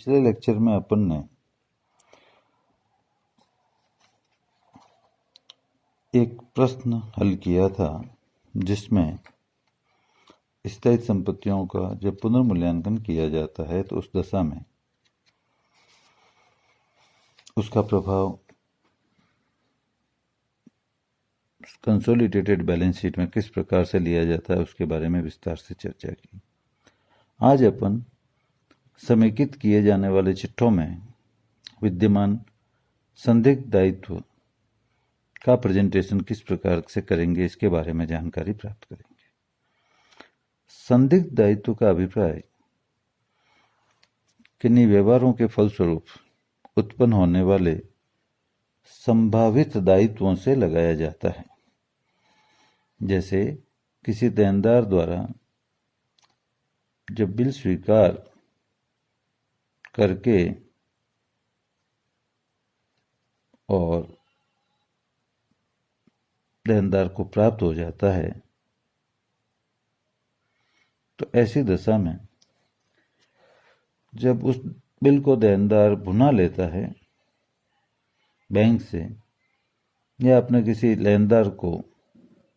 पिछले लेक्चर में अपन ने एक प्रश्न हल किया था जिसमें स्थायी संपत्तियों का जब पुनर्मूल्यांकन किया जाता है तो उस दशा में उसका प्रभाव कंसोलिडेटेड बैलेंस शीट में किस प्रकार से लिया जाता है उसके बारे में विस्तार से चर्चा की। आज अपन समेकित किए जाने वाले चिट्ठों में विद्यमान संदिग्ध दायित्व का प्रेजेंटेशन किस प्रकार से करेंगे इसके बारे में जानकारी प्राप्त करेंगे। संदिग्ध दायित्व का अभिप्राय किन्हीं व्यवहारों के फलस्वरूप उत्पन्न होने वाले संभावित दायित्वों से लगाया जाता है। जैसे किसी देनदार द्वारा जब बिल स्वीकार करके और देनदार को प्राप्त हो जाता है तो ऐसी दशा में जब उस बिल को देनदार भुना लेता है बैंक से या अपने किसी लेनदार को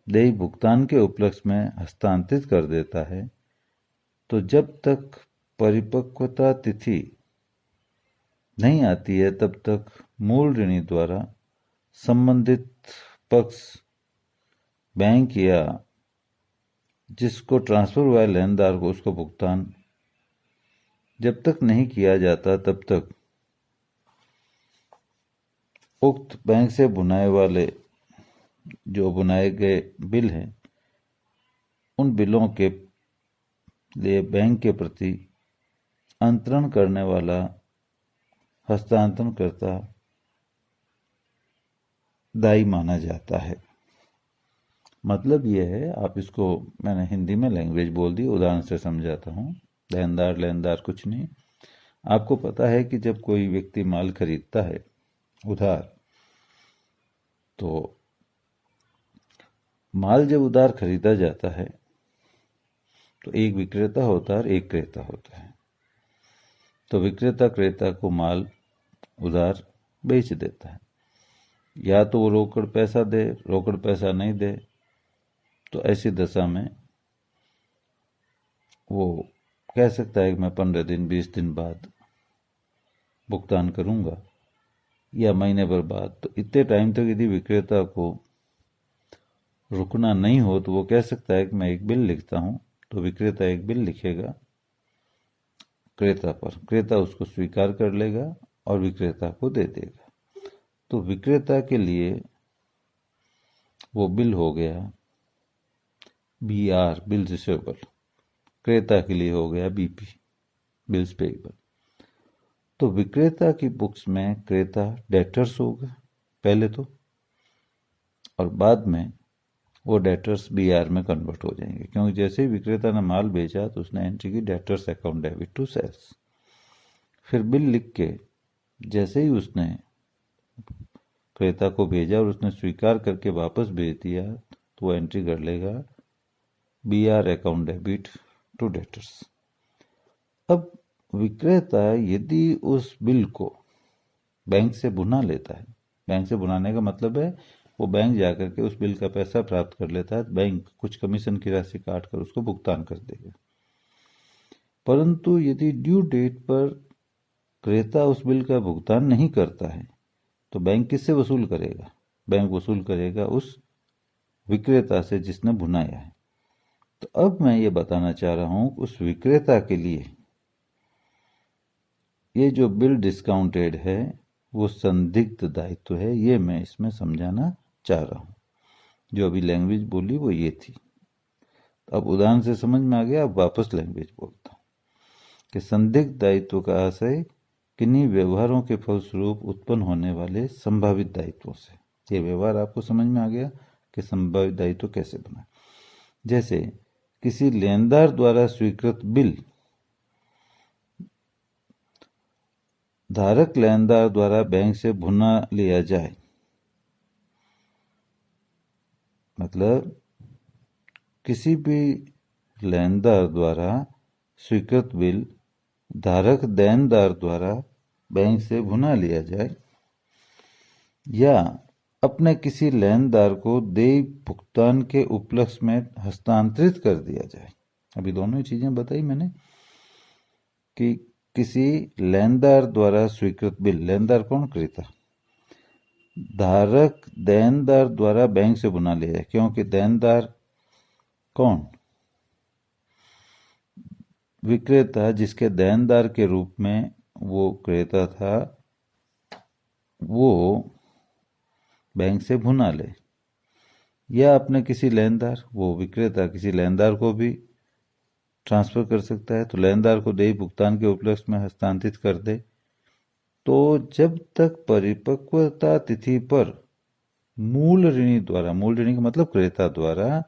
देय भुगतान के उपलक्ष्य में हस्तांतरित कर देता है तो जब तक परिपक्वता तिथि नहीं आती है तब तक मूल ऋणी द्वारा संबंधित पक्ष बैंक या जिसको ट्रांसफर हुआ है लेनदार को उसको भुगतान जब तक नहीं किया जाता तब तक उक्त बैंक से बुनाए गए बिल हैं उन बिलों के लिए बैंक के प्रति अंतरण करने वाला हस्तांतरणकर्ता दायी माना जाता है। मतलब यह है, आप इसको मैंने हिंदी में लैंग्वेज बोल दी, उदाहरण से समझाता हूँ। लेनदार कुछ नहीं। आपको पता है कि जब कोई व्यक्ति माल खरीदता है उधार, तो माल जब उधार खरीदा जाता है तो एक विक्रेता होता है और एक क्रेता होता है। तो विक्रेता क्रेता को माल उधार बेच देता है, या तो वो रोकड़ पैसा दे, रोकड़ पैसा नहीं दे तो ऐसी दशा में वो कह सकता है कि मैं 15 दिन 20 दिन बाद भुगतान करूंगा या महीने भर बाद। तो इतने टाइम तक यदि विक्रेता को रुकना नहीं हो तो वो कह सकता है कि मैं एक बिल लिखता हूं। तो विक्रेता एक बिल लिखेगा क्रेता पर, क्रेता उसको स्वीकार कर लेगा और विक्रेता को दे देगा। तो विक्रेता के लिए वो बिल हो गया BR, बिल रिसीवेबल। क्रेता के लिए हो गया BP, बिल्स पेएबल। तो विक्रेता की बुक्स में क्रेता डेटर्स होगा पहले तो, और बाद में वो डेटर्स BR में कन्वर्ट हो जाएंगे, क्योंकि जैसे ही विक्रेता ने माल बेचा तो उसने एंट्री की debtors account debit to sales. फिर बिल लिख के जैसे ही उसने क्रेता को भेजा और उसने स्वीकार करके वापस भेज दिया तो वो एंट्री कर लेगा BR account debit to debtors. अब विक्रेता यदि उस बिल को बैंक से भुना लेता है, बैंक से भुनाने का मतलब है वो बैंक जाकर के उस बिल का पैसा प्राप्त कर लेता है, बैंक कुछ कमीशन की राशि काट कर उसको भुगतान कर देगा। परंतु यदि ड्यू डेट पर क्रेता उस बिल का भुगतान नहीं करता है तो बैंक किससे वसूल करेगा? बैंक वसूल करेगा उस विक्रेता से जिसने भुनाया है। तो अब मैं ये बताना चाह रहा हूं उस विक्रेता के लिए ये जो बिल डिस्काउंटेड है वो संदिग्ध दायित्व है। ये मैं इसमें समझाना चाह रहा हूं। जो अभी लैंग्वेज बोली वो ये थी। अब उदाहरण से समझ में आ गया। अब वापस लैंग्वेज बोलता हूं कि संदिग्ध दायित्व का आशय किन्हीं व्यवहारों के फलस्वरूप उत्पन्न होने वाले संभावित दायित्वों से। ये व्यवहार आपको समझ में आ गया कि संभावित दायित्व कैसे बना। जैसे किसी लेनदार द्वारा स्वीकृत बिल धारक लेनदार द्वारा बैंक से भुना लिया जाए। मतलब किसी भी लेनदार द्वारा स्वीकृत बिल धारक देनदार द्वारा बैंक से भुना लिया जाए या अपने किसी लेनदार को देय भुगतान के उपलक्ष्य में हस्तांतरित कर दिया जाए। अभी दोनों ही चीजें बताई मैंने कि किसी लेनदार द्वारा स्वीकृत बिल, लेनदार कौन? क्रेता। धारक देनदार द्वारा बैंक से भुना लिया जाए, क्योंकि देनदार कौन? विक्रेता, जिसके देनदार के रूप में वो क्रेता था, वो बैंक से भुना ले। या अपने किसी लेनदार, वो विक्रेता किसी लेनदार को भी ट्रांसफर कर सकता है, तो लेनदार को देय भुगतान के उपलक्ष्य में हस्तांतरित कर दे। तो जब तक परिपक्वता तिथि पर मूल ऋणी द्वारा, मूल ऋणी का मतलब क्रेता द्वारा,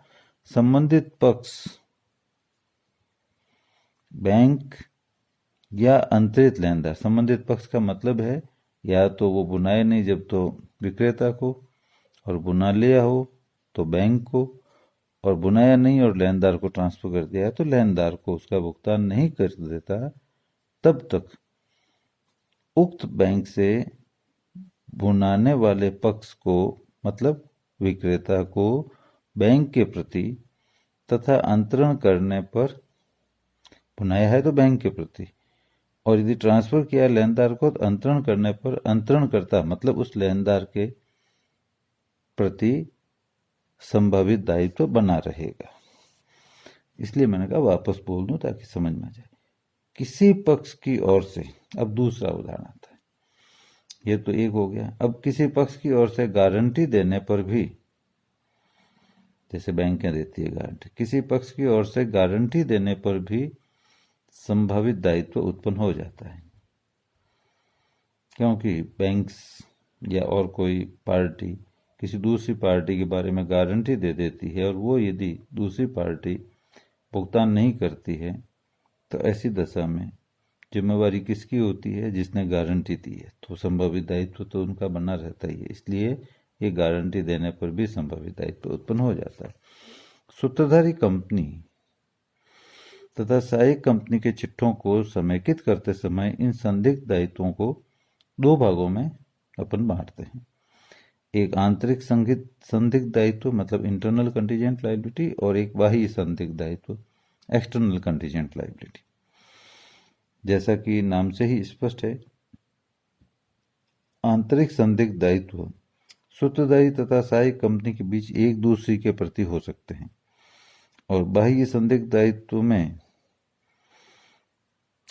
संबंधित पक्ष बैंक या अंतरित लेनदार, संबंधित पक्ष का मतलब है या तो वो बुनाए नहीं जब तो विक्रेता को, और बुना लिया हो तो बैंक को, और बुनाया नहीं और लेनदार को ट्रांसफर कर दिया है तो लेनदार को उसका भुगतान नहीं कर देता, तब तक उक्त बैंक से भुनाने वाले पक्ष को, मतलब विक्रेता को, बैंक के प्रति तथा अंतरण करने पर, भुनाया है तो बैंक के प्रति, और यदि ट्रांसफर किया लेनदार को तो अंतरण करने पर अंतरण करता, मतलब उस लेनदार के प्रति संभावित दायित्व बना रहेगा। इसलिए मैंने कहा वापस बोल दूं ताकि समझ में आ जाए। किसी पक्ष की ओर से, अब दूसरा उदाहरण आता है, ये तो एक हो गया। अब किसी पक्ष की ओर से गारंटी देने पर भी, जैसे बैंकें देती है गारंटी, किसी पक्ष की ओर से गारंटी देने पर भी संभावित दायित्व उत्पन्न हो जाता है, क्योंकि बैंक्स या और कोई पार्टी किसी दूसरी पार्टी के बारे में गारंटी दे देती है, और वो यदि दूसरी पार्टी भुगतान नहीं करती है तो ऐसी दशा में जिम्मेवारी किसकी होती है? जिसने गारंटी दी है, तो संभावित दायित्व तो उनका बना रहता ही है। इसलिए ये गारंटी देने पर भी संभावित दायित्व उत्पन्न हो जाता है। सूत्रधारी कंपनी तथा सहायक कंपनी के चिट्ठों को समेकित करते समय इन संदिग्ध दायित्वों को दो भागों में अपन बांटते हैं। एक आंतरिक संदिग्ध दायित्व मतलब इंटरनल कंटीजेंट लायबिलिटी, और एक बाह्य संदिग्ध दायित्व एक्सटर्नल कंटीजेंट लायबिलिटी। जैसा कि नाम से ही स्पष्ट है, आंतरिक संदिग्ध दायित्व सूत्रधारी तथा सहायक कंपनी के बीच एक दूसरे के प्रति हो सकते हैं, और बाह्य संदिग्ध दायित्व में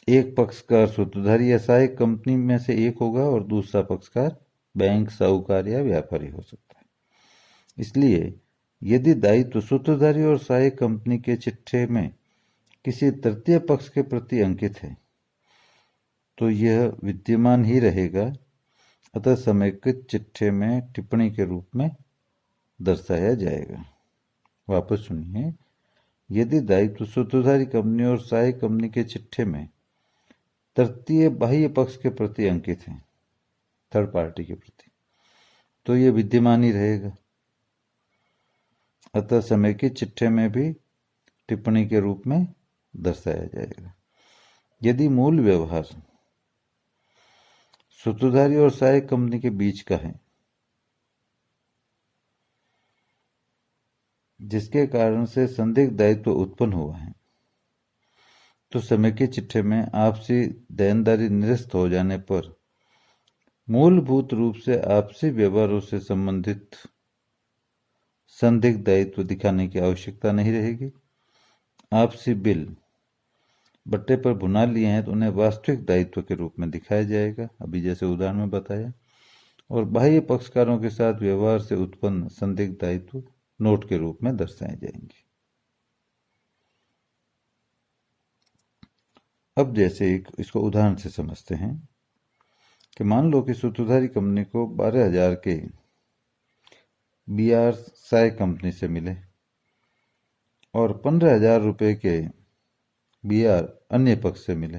एक पक्षकार सूत्रधारी या सहायक कंपनी में से एक होगा और दूसरा पक्षकार बैंक, साहूकार या व्यापारी हो सकता है। इसलिए यदि दायित्व सूत्रधारी और सहायक कंपनी के चिट्ठे में किसी तृतीय पक्ष के प्रति अंकित है तो यह विद्यमान ही रहेगा, अतः समेकित चिट्ठे में टिप्पणी के रूप में दर्शाया जाएगा। वापस सुनिए, यदि दायित्व सूत्रधारी कंपनी और सहायक कंपनी के चिट्ठे में तृतीय बाह्य पक्ष के प्रति अंकित है, थर्ड पार्टी के प्रति, तो यह विद्यमान ही रहेगा, अतः समेकित चिट्ठे में भी टिप्पणी के रूप में दर्शाया जाएगा। यदि मूल व्यवहार सूत्रधारी और सहायक कंपनी के बीच का है, जिसके कारण से संदिग्ध दायित्व उत्पन्न हुआ है, तो समेकित चिट्ठे में आपसी देनदारी निरस्त हो जाने पर मूलभूत रूप से आपसी व्यवहारों से संबंधित संदिग्ध दायित्व दिखाने की आवश्यकता नहीं रहेगी। आपसी बिल बट्टे पर भुना लिए हैं तो उन्हें वास्तविक दायित्व के रूप में दिखाया जाएगा, अभी जैसे उदाहरण में बताया, और बाह्य पक्षकारों के साथ व्यवहार से उत्पन्न संदिग्ध दायित्व नोट के रूप में दर्शाए जाएंगे। अब जैसे इसको उदाहरण से समझते हैं कि मान लो कि सूत्रधारी कंपनी को 12,000 के BR सहायक कंपनी से मिले और 15,000 रुपये के BR अन्य पक्ष से मिले,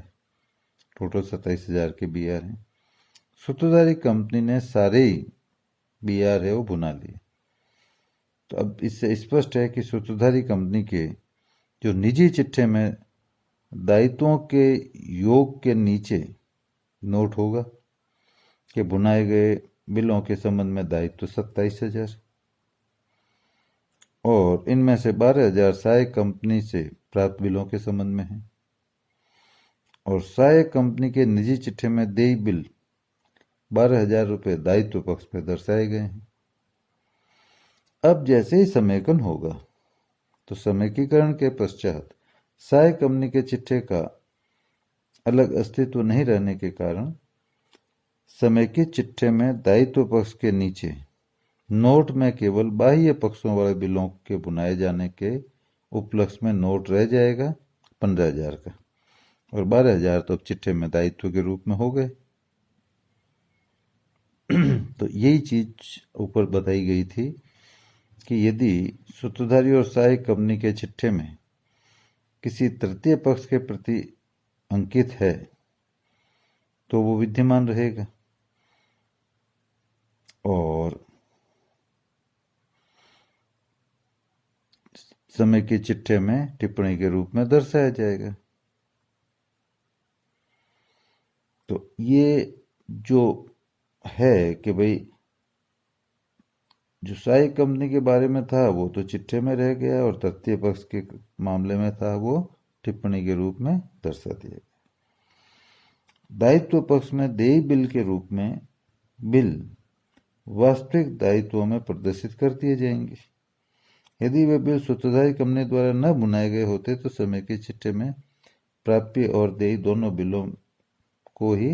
टोटल 27,000 के BR हैं। सूत्रधारी कंपनी ने सारे ही BR है वो भुना लिए। तो अब इससे स्पष्ट है कि सूत्रधारी कंपनी के जो निजी चिट्ठे में दायित्वों के योग के नीचे नोट होगा कि बुनाए गए बिलों के संबंध में दायित्व 27,000 और इनमें से 12,000 सहायक कंपनी से प्राप्त बिलों के संबंध में है और सहायक कंपनी के निजी चिट्ठे में देय बिल 12,000 रुपये दायित्व पक्ष में दर्शाए गए हैं। अब जैसे ही समेकन होगा तो समेकीकरण के पश्चात सहायक कंपनी के चिट्ठे का अलग अस्तित्व नहीं रहने के कारण समेकित चिट्ठे में दायित्व पक्ष के नीचे नोट में केवल बाह्य पक्षों वाले बिलों के बुनाए जाने के उपलक्ष्य में नोट रह जाएगा 15,000 का और 12,000 तो चिट्ठे में दायित्व के रूप में हो गए। तो यही चीज ऊपर बताई गई थी कि यदि सूत्रधारी और सहायक कंपनी के चिट्ठे में किसी तृतीय पक्ष के प्रति अंकित है तो वो विद्यमान रहेगा और समय के चिट्ठे में टिप्पणी के रूप में दर्शाया जाएगा। तो ये जो है कि भाई जो सहायक कंपनी के बारे में था वो तो चिट्ठे में रह गया और तृतीय पक्ष के मामले में था वो टिप्पणी के रूप में दर्शा दिया गया। दायित्व पक्ष में देय बिल के रूप में बिल वास्तविक दायित्वों में प्रदर्शित कर दिए जाएंगे। यदि वे बिल सूत्रधारी कंपनी द्वारा न बुनाए गए होते तो समय के चिट्ठे में प्राप्य और देय दोनों बिलों को ही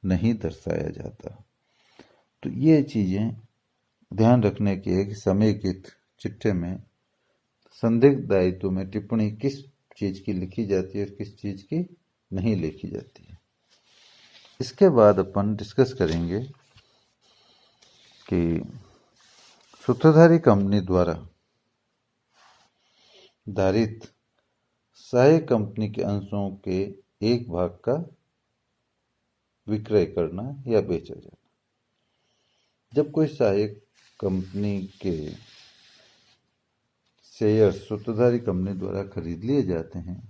नहीं दर्शाया जाता। तो ये चीजें ध्यान रखने की है कि समेकित चिट्ठे में संदिग्ध दायित्व में टिप्पणी किस चीज की लिखी जाती है और किस चीज की नहीं लिखी जाती है। इसके बाद अपन डिस्कस करेंगे कि सूत्रधारी कंपनी द्वारा धारित सहायक कंपनी के अंशों के एक भाग का विक्रय करना या बेचा जाना। जब कोई सहायक कंपनी के शेयर सूत्रधारी कंपनी द्वारा खरीद लिए जाते हैं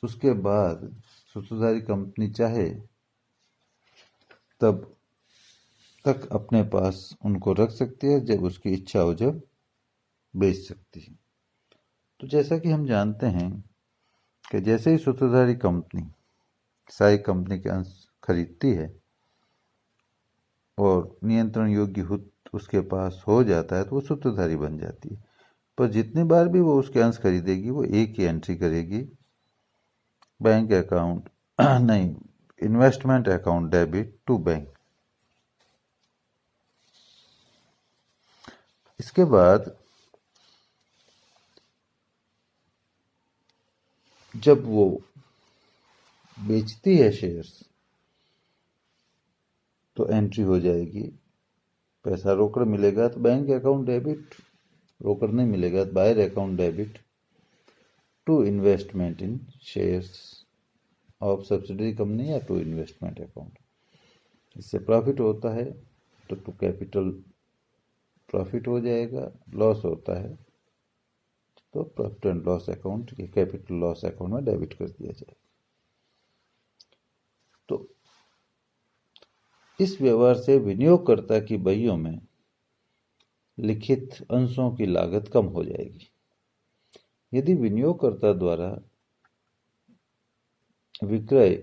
उसके बाद सूत्रधारी कंपनी चाहे तब तक अपने पास उनको रख सकती है, जब उसकी इच्छा हो जब बेच सकती है। तो जैसा कि हम जानते हैं कि जैसे ही सूत्रधारी कंपनी सहायक कंपनी के अंश खरीदती है और नियंत्रण योग्य हुत उसके पास हो जाता है तो वो सूत्रधारी बन जाती है। पर जितनी बार भी वो उसके अंश खरीदेगी वो एक ही एंट्री करेगी, बैंक अकाउंट नहीं, investment account debit to bank. इसके बाद जब वो बेचती है शेयर्स तो एंट्री हो जाएगी, पैसा रोकड़ मिलेगा तो बैंक अकाउंट डेबिट, रोकड़ नहीं मिलेगा तो buyer account debit to investment in shares of subsidiary company या टू इन्वेस्टमेंट अकाउंट। इससे प्रॉफिट होता है तो टू कैपिटल प्रॉफिट हो जाएगा, लॉस होता है तो प्रॉफिट एंड लॉस अकाउंट के कैपिटल लॉस अकाउंट में डेबिट कर दिया जाएगा। तो इस व्यवहार से विनियोगकर्ता की बहियों में लिखित अंशों की लागत कम हो जाएगी। यदि विनियोगकर्ता द्वारा विक्रय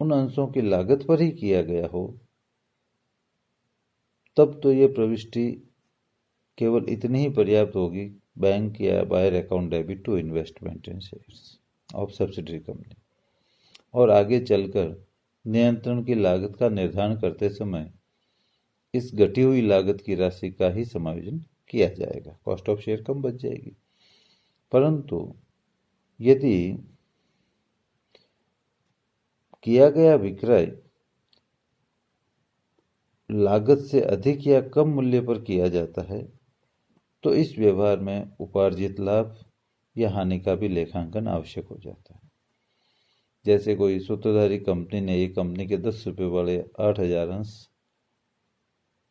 उन अंशों की लागत पर ही किया गया हो तब तो यह प्रविष्टि केवल इतनी ही पर्याप्त होगी, बैंक या buyer account debit to investment in shares of subsidiary company. और आगे चलकर नियंत्रण की लागत का निर्धारण करते समय इस घटी हुई लागत की राशि का ही समायोजन किया जाएगा, कॉस्ट ऑफ शेयर कम बच जाएगी। परंतु यदि किया गया विक्रय लागत से अधिक या कम मूल्य पर किया जाता है तो इस व्यवहार में उपार्जित लाभ या हानि का भी लेखांकन आवश्यक हो जाता है। जैसे कोई सूत्रधारी कंपनी ने एक कंपनी के 10 रुपये वाले 8,000 अंश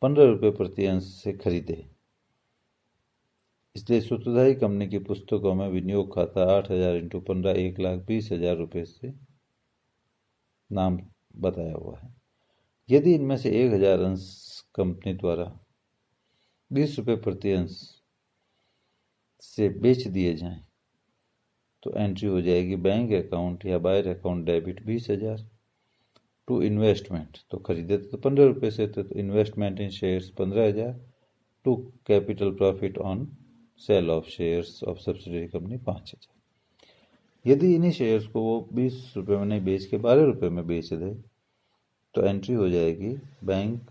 15 रुपये प्रति अंश से खरीदे इसलिए सूत्रधारी कंपनी की पुस्तकों में विनियोग खाता 8,000 इंटू 15 1,20,000 रुपये से नाम बताया हुआ है। यदि इनमें से 1,000 अंश कंपनी द्वारा 20 रुपये प्रति अंश से बेच दिए जाएं तो एंट्री हो जाएगी बैंक अकाउंट या buyer account debit 20,000 to investment, तो खरीदे तो 15 रुपये से थे, तो investment in shares 15,000 to capital profit on sale of shares of subsidiary company 5,000। यदि इन्हीं शेयर्स को वो 20 रुपये में नहीं बेच के 12 रुपये में बेच दे तो एंट्री हो जाएगी बैंक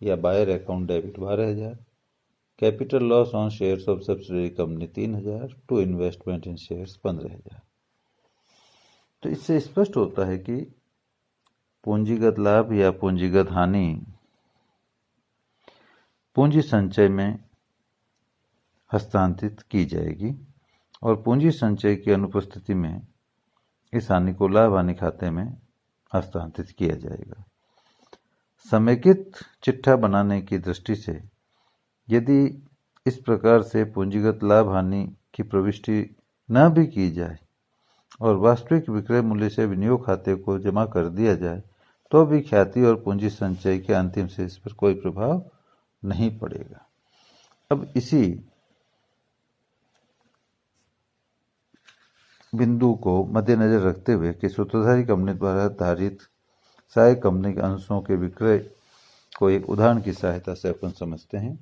या buyer account debit 12,000, capital loss on shares of subsidiary company 3,000 to investment in shares 15,000। तो इससे स्पष्ट होता है कि पूंजीगत लाभ या पूंजीगत हानि पूंजी संचय में हस्तांतरित की जाएगी और पूंजी संचय की अनुपस्थिति में इस हानि को लाभ हानि खाते में हस्तांतरित किया जाएगा। समेकित चिट्ठा बनाने की दृष्टि से यदि इस प्रकार से पूंजीगत लाभ हानि की प्रविष्टि न भी की जाए और वास्तविक विक्रय मूल्य से विनियोग खाते को जमा कर दिया जाए तो भी ख्याति और पूंजी संचय के अंतिम शेष पर कोई प्रभाव नहीं पड़ेगा। अब इसी बिंदु को मद्देनजर रखते हुए कि सूत्रधारी कंपनी द्वारा धारित सहायक कंपनी के अंशों के विक्रय को एक उदाहरण की सहायता से अपन समझते हैं।